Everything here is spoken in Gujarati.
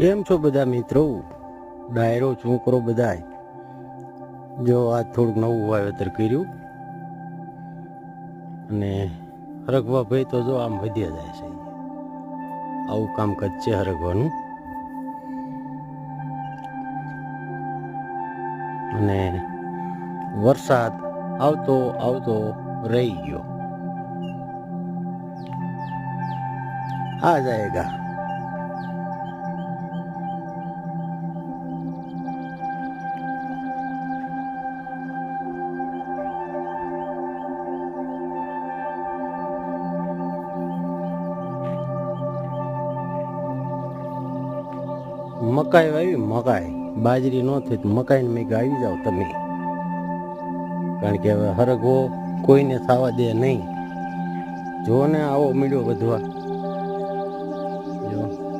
કેમ છો બધા મિત્રો? ડાયરો શું કરો બધાય? જો આ થોડુંક નવું વાવેતર કર્યું અને હરગવા ભાઈ તો જો આમ વધ્યા જાય છે. આવું કામકાજ છે હરગવાનું. અને વરસાદ આવતો આવતો રહી ગયો. આ જાયગા મકાઈ વાવી, મકાઈ બાજરી ન થઈ તો મકાઈ ને મેં આવી જાઓ તમે, કારણ કે હવે હરગવો કોઈને થવા દે નહીં. જો ને આવો મીડ્યો વધવા.